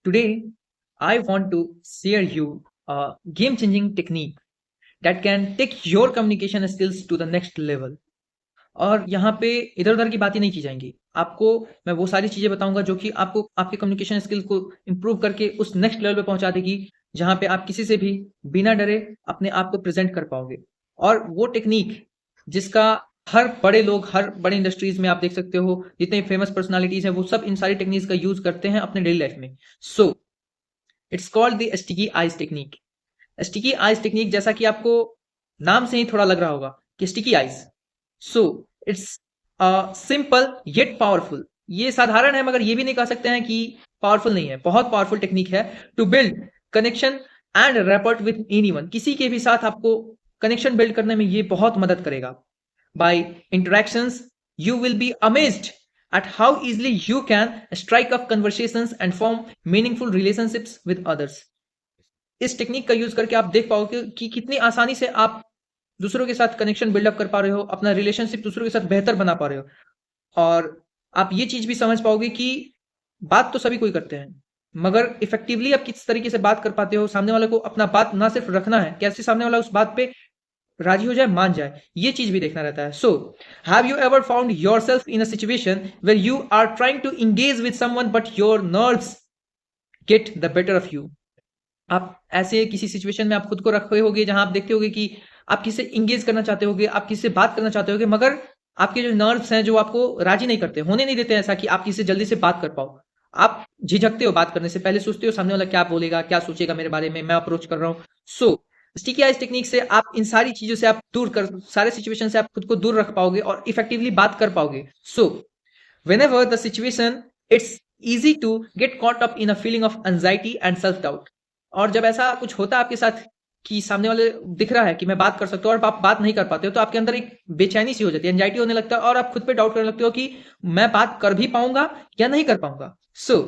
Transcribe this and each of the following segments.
Today, I want to share you a game-changing technique that can take your communication skills to the next level. और यहाँ पे इधर-उधर की बातें नहीं की जाएँगी। आपको मैं वो सारी चीज़ें बताऊँगा जो कि आपको आपके कम्युनिकेशन स्किल को इम्प्रूव करके उस नेक्स्ट लेवल पे पहुँचा देगी, जहाँ पे आप किसी से भी बिना डरे अपने आप को प्रेज़ेंट कर पाओगे। और वो टेक्नीक जिसका हर बड़े लोग, हर बड़ी इंडस्ट्रीज़ में आप देख सकते हो, जितने फेमस पर्सनैलिटीज़ हैं, वो सब इन सारी टेक्निक्स का यूज़ करते हैं अपने डेली लाइफ़ में। So it's called the sticky eyes technique. Sticky eyes technique जैसा कि आपको नाम से ही थोड़ा लग रहा होगा कि sticky eyes. So it's simple yet powerful. ये साधारण है मगर ये भी नहीं कह सकते हैं कि पावरफुल नहीं है। बहुत पावरफुल टेक्निक है to build connection and rapport with anyone. किसी के भी साथ आपको कनेक्शन बिल्ड करने में ये बहुत मदद करेगा। By interactions you will be amazed at how easily you can strike up conversations and form meaningful relationships with others. इस टेक्निक का यूज करके आप देख पाओगे कि कितनी आसानी से आप दूसरों के साथ कनेक्शन बिल्डअप कर पा रहे हो, अपना रिलेशनशिप दूसरों के साथ बेहतर बना पा रहे हो। और आप ये चीज भी समझ पाओगे कि बात तो सभी कोई करते हैं, मगर इफेक्टिवली आप किस तरीके से बात कर पाते हो, सामने वाले को अपना बात ना सिर्फ रखना है, कैसे सामने वाला उस बात पे राजी हो जाए, मान जाए, ये चीज भी देखना रहता है। So have you ever found yourself in a situation where you are trying to engage with someone but your nerves get the better of you. आप ऐसे किसी सिचुएशन में आप खुद को रखे होगे जहां आप देखते होगे कि आप किसी से इंगेज करना चाहते होगे, आप किसी से बात करना चाहते होगे, मगर आपके जो नर्व्स हैं जो आपको राजी नहीं करते, होने नहीं देते ऐसा कि आप किसी से जल्दी से बात कर पाओ। आप झिझकते हो बात करने से पहले, सोचते हो सामने वाला क्या बोलेगा, क्या सोचेगा मेरे बारे में, मैं अप्रोच कर रहा हूँ। सो स्टिकी आइज टेक्निक से आप इन सारी चीजों से आप दूर कर, सारे सिचुएशन से आप खुद को दूर रख पाओगे और इफेक्टिवली बात कर पाओगे। सो whenever the situation, it's easy to get caught up in a feeling of anxiety and self doubt. और जब ऐसा कुछ होता है आपके साथ कि सामने वाले दिख रहा है कि मैं बात कर सकता हूँ और आप बात नहीं कर पाते हो, तो आपके अंदर एक बेचैनी सी हो जाती है, एंजाइटी होने लगता है और आप खुद पे डाउट करने लगते हो कि मैं बात कर भी पाऊंगा या नहीं कर पाऊंगा। So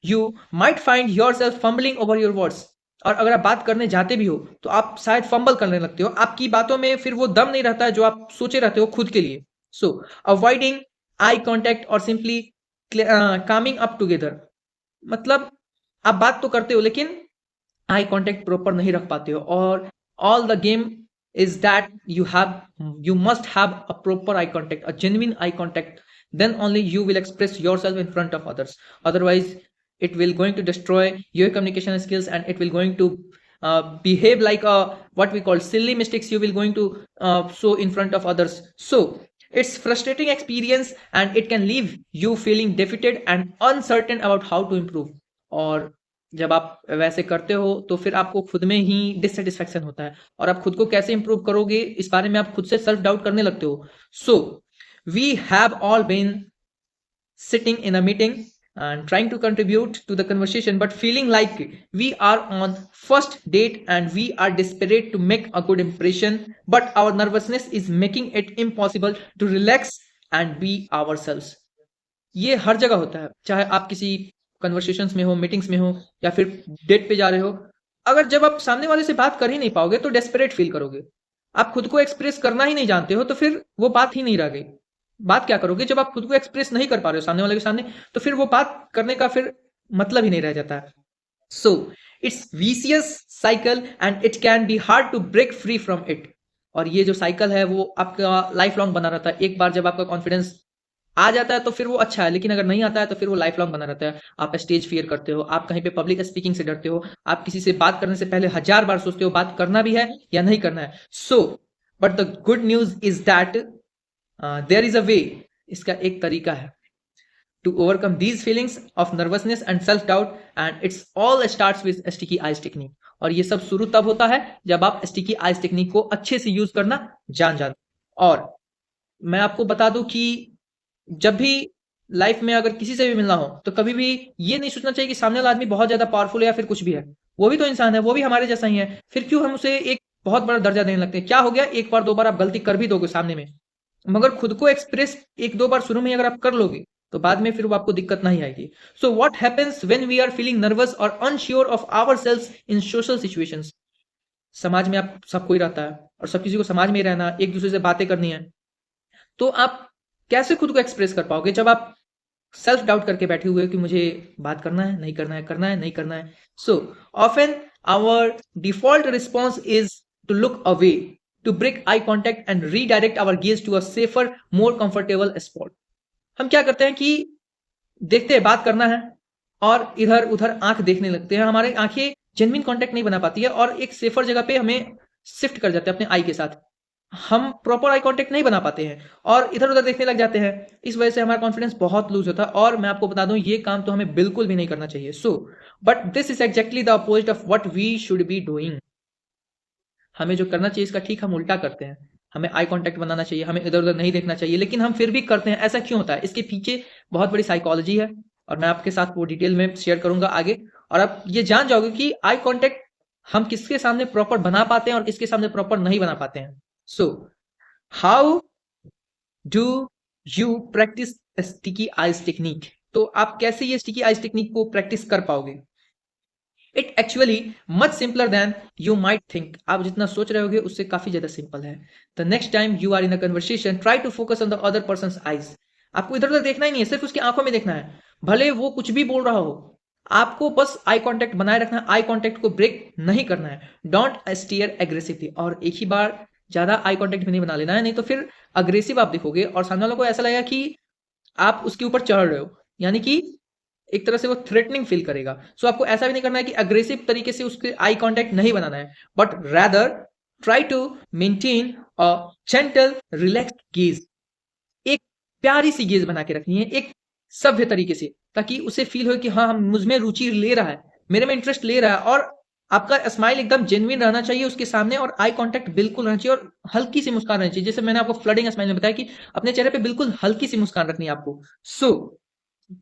you might find your self fumbling over your words. और अगर आप बात करने जाते भी हो तो आप शायद फंबल करने लगते हो, आपकी बातों में फिर वो दम नहीं रहता है जो आप सोचे रहते हो खुद के लिए। सो अवॉइडिंग आई कॉन्टेक्ट और सिंपली कामिंग अप टुगेदर। मतलब आप बात तो करते हो लेकिन आई कॉन्टेक्ट प्रॉपर नहीं रख पाते हो। और all the game is that you must have a proper eye contact, a genuine eye contact, then only you will express yourself in front of others. Otherwise it will going to destroy your communication skills and it will going to behave like a what we call silly mistakes you will going to show in front of others. So it's frustrating experience and it can leave you feeling defeated and uncertain about how to improve. और जब आप वैसे करते हो तो फिर आपको खुद में ही डिससेटिस्फेक्शन होता है और आप खुद को कैसे इंप्रूव करोगे इस बारे में आप खुद से सेल्फ डाउट करने लगते हो। सो we have all been sitting in a meeting and trying to contribute to the conversation but feeling like we are on first date and we are desperate to make a good impression, but our nervousness is making it impossible to relax and be ourselves. ये हर जगह होता है, चाहे आप किसी conversations में हो, meetings में हो या फिर डेट पे जा रहे हो। अगर जब आप सामने वाले से बात कर ही नहीं पाओगे तो डेस्परेट फील करोगे। आप खुद को एक्सप्रेस करना ही नहीं जानते हो तो फिर वो बात ही नहीं रह गई। बात क्या करोगे जब आप खुद को एक्सप्रेस नहीं कर पा रहे हो सामने वाले के सामने, तो फिर वो बात करने का फिर मतलब ही नहीं रह जाता है। So it's vicious cycle and it can be hard to break free from it. और ये जो साइकिल है वो आपका लाइफ लॉन्ग बना रहता है। एक बार जब आपका कॉन्फिडेंस आ जाता है तो फिर वो अच्छा है, लेकिन अगर नहीं आता है तो फिर वो लाइफ लॉन्ग बना रहता है। आप स्टेज फियर करते हो, आप कहीं पे पब्लिक स्पीकिंग से डरते हो, आप किसी से बात करने से पहले 1000 बार सोचते हो बात करना भी है या नहीं करना है। So but the good news is that there is a way. इसका एक तरीका है to overcome these feelings of nervousness and self doubt, and it's all starts with sticky eyes technique. और ये सब शुरू तब होता है जब आप स्टिकी आइज टेक्निक को अच्छे से यूज करना जान जाते। और मैं आपको बता दूं कि जब भी लाइफ में अगर किसी से भी मिलना हो तो कभी भी ये नहीं सोचना चाहिए कि सामने वाला आदमी बहुत ज्यादा पावरफुल है या फिर कुछ भी है। वो भी तो इंसान है, वो भी हमारे जैसा ही है, फिर क्यों हम उसे एक बहुत बड़ा दर्जा देने लगते हैं। क्या हो गया, एक बार दो बार आप गलती कर भी दोगे सामने में, मगर खुद को एक्सप्रेस एक दो बार शुरू में अगर आप कर लोगे तो बाद में फिर वो आपको दिक्कत नहीं आएगी। So what happens when we are feeling nervous और unsure of ourselves in social situations. समाज में आप सब कोई रहता है और सब किसी को समाज में ही रहना, एक दूसरे से बातें करनी है, तो आप कैसे खुद को एक्सप्रेस कर पाओगे जब आप सेल्फ डाउट करके बैठे हुए कि मुझे बात करना है, नहीं करना है, करना है, नहीं करना है. So often our default response is to look away, to break eye contact and redirect our gaze to a safer, more comfortable spot. हम क्या करते हैं कि देखते हैं बात करना है और इधर उधर आंख देखने लगते हैं. हमारे आंखें जेन्युइन कांटेक्ट नहीं बना पाती है और एक सेफर जगह पे हमें शिफ्ट कर जाते हैं अपने आई के साथ. हम प्रॉपर आई कांटेक्ट नहीं बना पाते हैं और इधर उधर देखने लग जाते हैं. इस वजह से हमारा कॉन्फिडेंस बहुत लूज होता है और मैं आपको बता दूं ये काम तो हमें बिल्कुल भी नहीं करना चाहिए. So but this is exactly the opposite of what we should be doing. हमें जो करना चाहिए इसका ठीक हम उल्टा करते हैं. हमें आई कांटेक्ट बनाना चाहिए, हमें इधर उधर नहीं देखना चाहिए, लेकिन हम फिर भी करते हैं. ऐसा क्यों होता है? इसके पीछे बहुत बड़ी साइकोलॉजी है और मैं आपके साथ वो डिटेल में शेयर करूंगा आगे. और आप ये जान जाओगे कि आई कांटेक्ट हम किसके सामने प्रॉपर बना पाते हैं और किसके सामने प्रॉपर नहीं बना पाते हैं. So how do you practice sticky eyes technique? तो आप कैसे ये स्टिकी आइज टेक्निक को प्रैक्टिस कर पाओगे? It actually much simpler than you might think. आप जितना सोच रहे होगे उससे काफी ज्यादा सिंपल है. The next time you are in a conversation, try to focus on the other person's eyes. आपको इधर उधर देखना ही नहीं है, सिर्फ उसकी आंखों में देखना है. भले वो कुछ भी बोल रहा हो, आपको बस आई कांटेक्ट बनाए रखना है. आई कांटेक्ट को ब्रेक नहीं करना है. Don't stare aggressively. और एक ही बार ज्यादा आई कांटेक्ट भी नहीं बना लेना है, नहीं तो फिर अग्रेसिव आप दिखोगे और सामने वालों को ऐसा लगेगा कि आप उसके ऊपर चढ़ रहे हो, यानी कि एक तरह से वो थ्रेटनिंग फील करेगा. सो आपको ऐसा भी नहीं करना है कि अग्रेसिव तरीके से उसके आई कांटेक्ट नहीं बनाना है, but rather try to maintain a gentle relaxed gaze. एक प्यारी सी गेज बना के रखनी है, एक सभ्य तरीके से, ताकि उसे फील हो कि हाँ हम मुझ में रुचि ले रहा है, मेरे में इंटरेस्ट ले रहा है. और आपका स्माइल एकदम जेन्युइन रहना चाहिए उसके सामने और आई कांटेक्ट बिल्कुल रहना चाहिए और हल्की सी मुस्कान रहनी चाहिए. जैसे मैंने आपको फ्लडिंग स्माइल में बताया कि अपने चेहरे पे बिल्कुल हल्की सी मुस्कान रखनी है आपको. सो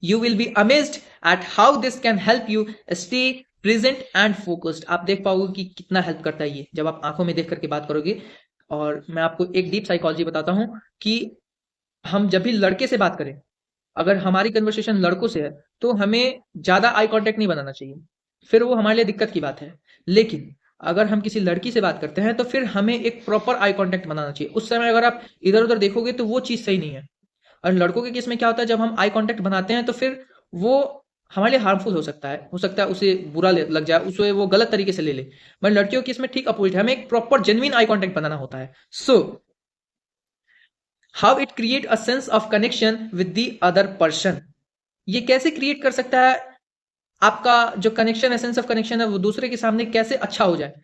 you will be amazed at how this can help you stay present and focused. आप देख पाओगे कि कितना हेल्प करता है ये जब आप आंखों में देख करके बात करोगे. और मैं आपको एक डीप साइकोलॉजी बताता हूं कि हम जब भी लड़के से बात करें, अगर हमारी कन्वर्सेशन लड़कों से है, तो हमें ज्यादा आई कांटेक्ट नहीं बनाना चाहिए, फिर वो हमारे लिए दिक्कत की बात है. लेकिन अगर हम किसी लड़की से बात करते हैं तो फिर हमें एक प्रॉपर आई कांटेक्ट बनाना चाहिए. उस समय अगर आप इधर उधर देखोगे तो वो चीज सही नहीं है. और लड़कों के केस में क्या होता है, जब हम आई कांटेक्ट बनाते हैं तो फिर वो हमारे लिए हार्मफुल हो सकता है उसे बुरा लग जाए, उसे वो गलत तरीके से ले ले. मगर लड़कियों के केस में ठीक अपोजिट है, हमें एक प्रॉपर जेन्युइन आई कांटेक्ट बनाना होता है. So how it create a sense of connection with the other person. ये कैसे क्रिएट कर सकता है आपका जो कनेक्शन है, सेंस ऑफ कनेक्शन है, वो दूसरे के सामने कैसे अच्छा हो जाए.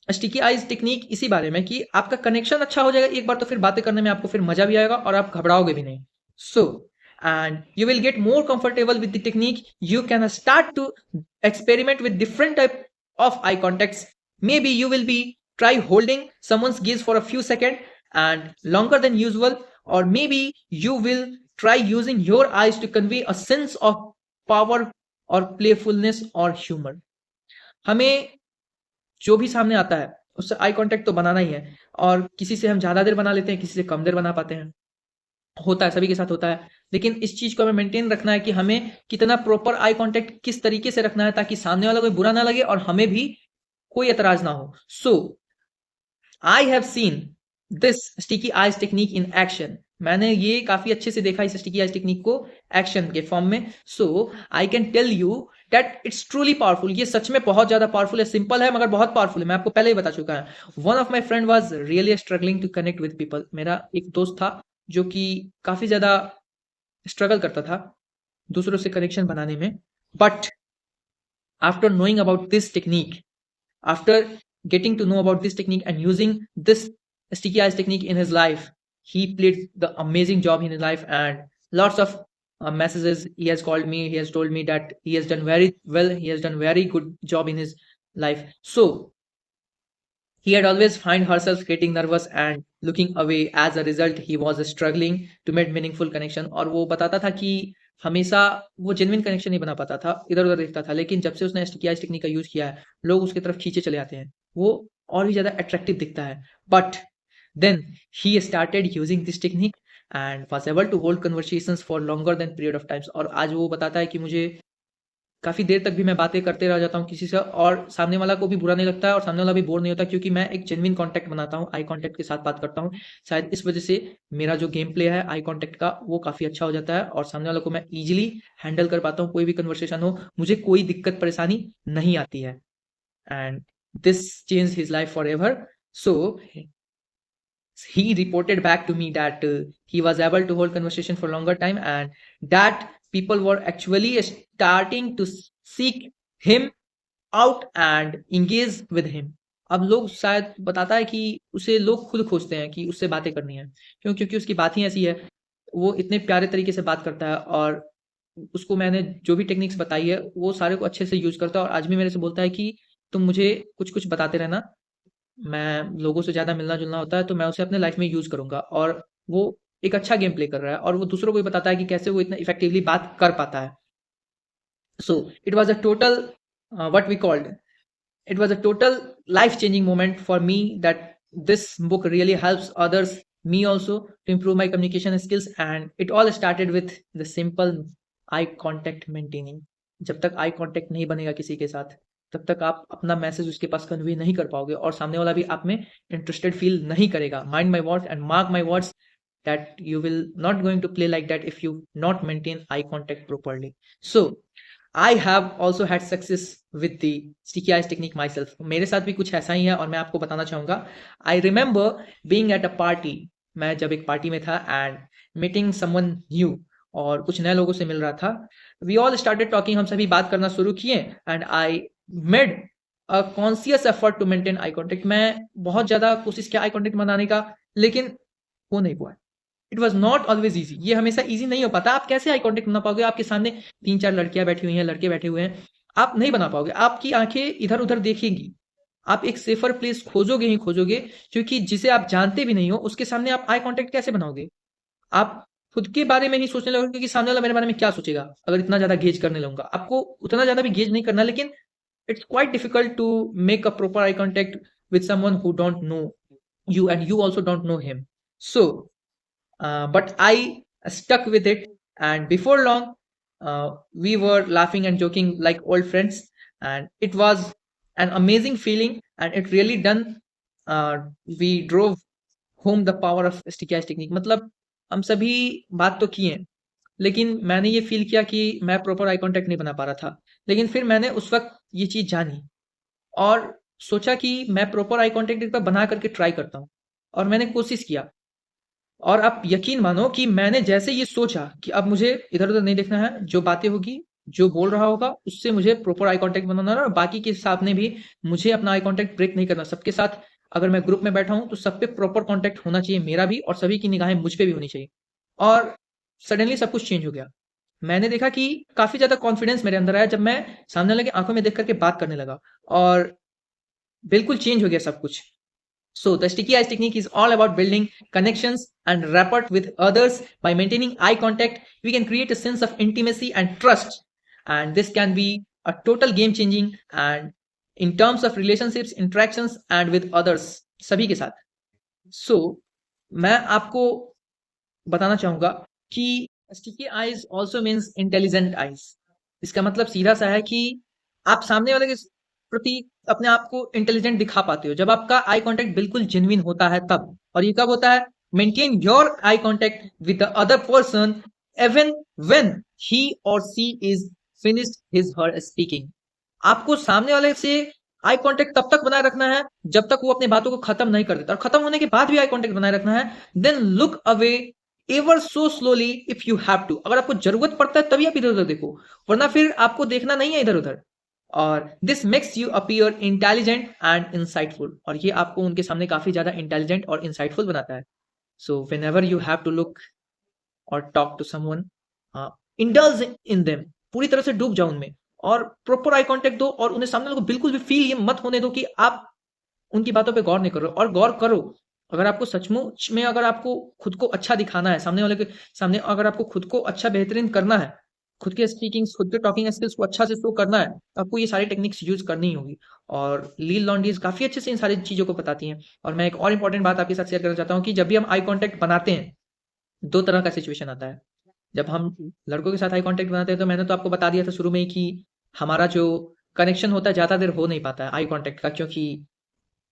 स्टिकी आइज टेक्निक इसी बारे में कि आपका कनेक्शन अच्छा हो जाएगा एक बार, तो फिर बातें करने में आपको फिर मजा भी आएगा और आप घबराओगे भी नहीं. सो and you will get more comfortable with the technique. You can start to experiment with different type of eye contacts. Maybe you will be try holding someone's gaze for a few seconds and longer than usual, or maybe you will try using your eyes to convey a sense of power or playfulness or humor. हमें जो भी सामने आता है उससे eye contact तो बनाना ही है. और किसी से हम ज्यादा देर बना लेते हैं, किसी से कम देर बना पाते हैं, होता है, सभी के साथ होता है. लेकिन इस चीज को हमें मेंटेन रखना है कि हमें कितना प्रॉपर आई कांटेक्ट किस तरीके से रखना है ताकि सामने वाला कोई बुरा ना लगे और हमें भी कोई एतराज ना हो. So I have seen this sticky eyes technique in action. मैंने ये काफी अच्छे से देखा इस स्टिकी आइज टेक्निक को एक्शन के फॉर्म में. So I can tell you that it's truly powerful. ये सच में बहुत ज्यादा पावरफुल है. सिंपल है मगर बहुत पावरफुल है. मैं आपको पहले ही बता चुका है. One of my friend was really struggling to connect with people. मेरा एक दोस्त था जो कि काफी ज्यादा स्ट्रगल करता था दूसरों से कनेक्शन बनाने में. But after knowing about this technique, after getting to know about this technique and using this sticky eyes technique in his life, he played the amazing job in his life. And lots of messages he has called me, he has told me that he has done very well, he has done very good job in his life. So he had always find herself getting nervous and looking away. As a result he was struggling to make meaningful connection. और वो बताता था कि हमेशा वो genuine connection नहीं बना पाता था, इधर उधर देखता था. लेकिन जब से उसने स्टिकी आइज टेक्निक का यूज किया है, लोग उसकी तरफ खींचे चले आते हैं, वो और भी ज्यादा अट्रैक्टिव दिखता है. But then he started using this technique and was able to hold conversations for longer than period of times. और आज वो बताता है कि मुझे काफ़ी देर तक भी मैं बातें करते रह जाता हूँ किसी से, और सामने वाला को भी बुरा नहीं लगता है और सामने वाला भी बोर नहीं होता, क्योंकि मैं एक जेन्युइन कॉन्टैक्ट बनाता हूँ, आई कॉन्टैक्ट के साथ बात करता हूँ। शायद इस वजह से मेरा जो गेम प्ले है आई कॉन्टैक्ट का वो काफ़ी अच्छा हो जाता है और सामने वाले को मैं ईजिली हैंडल कर पाता हूँ। कोई भी कन्वर्सेशन हो, मुझे कोई दिक्कत परेशानी नहीं आती है। And this change his life for ever. So he reported back to me that he was able to hold conversation for longer time, and that people were actually starting to seek him out and engage with him. अब लोग शायद बताता है कि उसे लोग खुद खोजते हैं कि उससे बातें करनी है। क्यों? क्योंकि उसकी बात ही ऐसी है, वो इतने प्यारे तरीके से बात करता है और उसको मैंने जो भी टेक्निक्स बताई है वो सारे को अच्छे से यूज करता है, और आज भी मेरे से बोलता है कि तुम मुझे कुछ कुछ बताते रहना, मैं लोगों से ज़्यादा मिलना-जुलना होता है तो मैं उसे अपने लाइफ में यूज़ करूँगा। और वो एक अच्छा गेम प्ले कर रहा है और वो दूसरों को भी बताता है कि कैसे वो इतना इफेक्टिवली बात कर पाता है। So it was a total, what we called, it was a total life changing moment for me, that this book really helps others, me also, to improve my communication skills. And it all started with the simple eye contact maintaining. जब तक eye contact नहीं बनेगा किसी के साथ, तब तक आप अपना मैसेज उसके पास कन्वे नहीं कर पाओगे और सामने वाला भी आप में इंटरेस्टेड फील नहीं करेगा। Mind my words and mark my words, that you will not going to play like that if you not maintain eye contact properly. So I have also had success with the sticky eyes technique myself. मेरे साथ भी कुछ ऐसा ही है और मैं आपको बताना चाहूँगा। I remember being at a party. मैं जब एक पार्टी में था and meeting someone new, और कुछ नए लोगों से मिल रहा था। We all started talking, हम सभी बात करना शुरू किए and I made a conscious effort to maintain eye contact. मैं बहुत ज़्यादा कोशिश किया आई कॉन्टेक्ट बनाने का, लेकिन हो नहीं पाया। It was not always easy, ये हमेशा ईजी नहीं हो पाता। आप कैसे आई कॉन्टेक्ट बना पाओगे? आपके सामने 3-4 लड़कियां बैठी हुई हैं, लड़के बैठे हुए हैं, आप नहीं बना पाओगे। आपकी आंखें इधर उधर देखेंगी, आप एक सेफर प्लेस खोजोगे ही खोजोगे, क्योंकि जिसे आप जानते भी नहीं हो उसके सामने आप आई कॉन्टेक्ट कैसे बनाओगे? आप खुद के बारे में ही सोचने लगोगे कि सामने वाला मेरे बारे में क्या सोचेगा अगर इतना ज्यादा गेज करने लगूंगा। आपको उतना ज्यादा भी गेज नहीं करना, लेकिन it's quite difficult to make a proper eye contact with someone who don't know you and you also don't know him. So but I stuck with it, and before long we were laughing and joking like old friends, and it was an amazing feeling, and it really done. We drove home the power of sticky eyes technique. मतलब हम सभी बात तो किए, लेकिन मैंने ये feel किया कि मैं प्रॉपर आई कांटेक्ट नहीं बना पा रहा था। लेकिन फिर मैंने उस वक्त ये चीज जानी और सोचा कि मैं प्रॉपर आई कांटेक्ट एक बार बना करके ट्राई करता हूँ, और मैंने कोशिश किया। और आप यकीन मानो कि मैंने जैसे ये सोचा कि अब मुझे इधर उधर नहीं देखना है, जो बातें होगी, जो बोल रहा होगा उससे मुझे प्रॉपर आई कांटेक्ट बनाना है, और बाकी के साथ में भी मुझे अपना आई कांटेक्ट ब्रेक नहीं करना। सबके साथ अगर मैं ग्रुप में बैठा हूं तो सब पे प्रॉपर कांटेक्ट होना चाहिए, मेरा भी, और सभी की निगाहें मुझ पे भी होनी चाहिए। और सडनली सब कुछ चेंज हो गया। मैंने देखा कि काफी ज्यादा कॉन्फिडेंस मेरे अंदर आया जब मैं सामने वाले की आंखों में देख करके बात करने लगा, और बिल्कुल चेंज हो गया सब कुछ। So the sticky eyes technique is all about building connections and rapport with others. By maintaining eye contact, we can create a sense of intimacy and trust, and this can be a total game changing and in terms of relationships, interactions and with others, सभी के साथ। So मैं आपको बताना चाहूंगा कि sticky eyes also means intelligent eyes. इसका मतलब सीधा सा है कि आप सामने वाले के प्रति अपने आप को इंटेलिजेंट दिखा पाते हो जब आपका आई कांटेक्ट बिल्कुल जेन्युइन होता है तब। और ये कब होता है? Maintain your eye contact with the other person even when he or she is finished his her speaking. आपको सामने वाले से आई कांटेक्ट तब तक बनाए रखना है जब तक वो अपनी बातों को खत्म नहीं कर देता, और खत्म होने के बाद भी आई कांटेक्ट बनाए रखना है। Then look away ever so slowly if you have to. अगर आपको जरूरत पड़ता है तभी आप इधर उधर देखो, वरना फिर आपको देखना नहीं है इधर उधर। और this makes you appear intelligent and insightful, और ये आपको उनके सामने काफी ज्यादा इंटेलिजेंट और इंसाइटफुल बनाता है। So whenever you have to look or talk to someone, indulge in them, पूरी तरह से डूब जाओ उनमें और प्रॉपर आई कांटेक्ट दो, और उन्हें सामने को बिल्कुल भी फील ये मत होने दो कि आप उनकी बातों पे गौर नहीं कर रहे हो। और गौर करो, अगर आपको सचमुच में, अगर आपको खुद को अच्छा दिखाना है सामने वाले के सामने, अगर आपको खुद को अच्छा बेहतरीन करना है, खुद के स्पीकिंग, खुद के टॉकिंग स्किल्स को अच्छा से शो करना है, तो आपको ये सारी टेक्निक्स यूज करनी होगी। और लील लॉन्डीज काफी अच्छे से इन सारी चीजों को बताती हैं। और मैं एक और इंपॉर्टेंट बात आपके साथ शेयर करना चाहता हूँ कि जब भी हम आई कांटेक्ट बनाते हैं, दो तरह का सिचुएशन आता है। जब हम लड़कों के साथ आई कांटेक्ट बनाते हैं तो मैंने तो आपको बता दिया था शुरू में ही कि हमारा जो कनेक्शन होता है ज़्यादा देर हो नहीं पाता है आई कांटेक्ट का, क्योंकि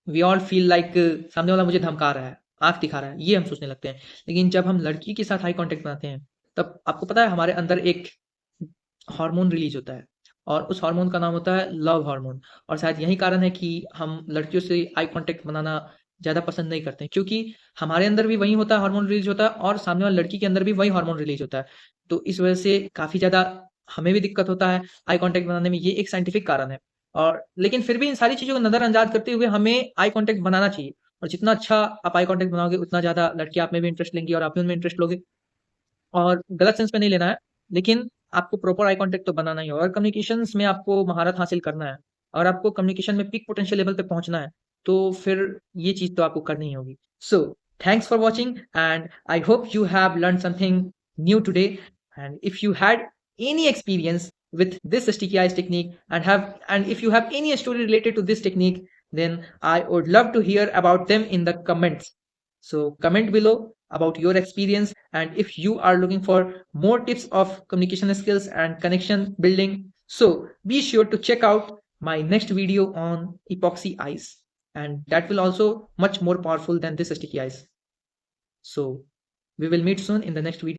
वी ऑल फील लाइक सामने वाला मुझे धमका रहा है, आँख दिखा रहा है, ये हम सोचने लगते हैं। लेकिन जब हम लड़की के साथ आई कांटेक्ट बनाते हैं, तब आपको पता है हमारे अंदर एक हार्मोन रिलीज होता है, और उस हार्मोन का नाम होता है लव हार्मोन। और शायद यही कारण है कि हम लड़कियों से आई कांटेक्ट बनाना ज़्यादा पसंद नहीं करते हैं, क्योंकि हमारे अंदर भी वही होता है, हार्मोन रिलीज होता है, और सामने वाली लड़की के अंदर भी वही हार्मोन रिलीज होता है। तो इस वजह से काफ़ी ज़्यादा हमें भी दिक्कत होता है आई कांटेक्ट बनाने में, ये एक साइंटिफिक कारण है। और लेकिन फिर भी इन सारी चीज़ों को नज़रअंदाज करते हुए हमें आई कांटेक्ट बनाना चाहिए, और जितना अच्छा आप आई कांटेक्ट बनाओगे उतना ज़्यादा लड़कियाँ आप में भी इंटरेस्ट लेंगी और आप भी उनमें इंटरेस्ट लोगे। और गलत सेंस में नहीं लेना है, लेकिन आपको प्रॉपर आई कांटेक्ट तो बनाना ही है, और कम्युनिकेशंस में आपको महारत हासिल करना है, और आपको कम्युनिकेशन में पीक पोटेंशियल लेवल पे पहुंचना है, तो फिर ये चीज़ तो आपको करनी ही होगी। So thanks for watching, and I hope you have learn something new today. And if you had any experience with this sticky eyes technique, and if you have any story related to this technique, then I would love to hear about them in the comments. So comment below about your experience, and if you are looking for more tips of communication skills and connection building, so be sure to check out my next video on epoxy eyes, and that will also much more powerful than this sticky eyes. So we will meet soon in the next video.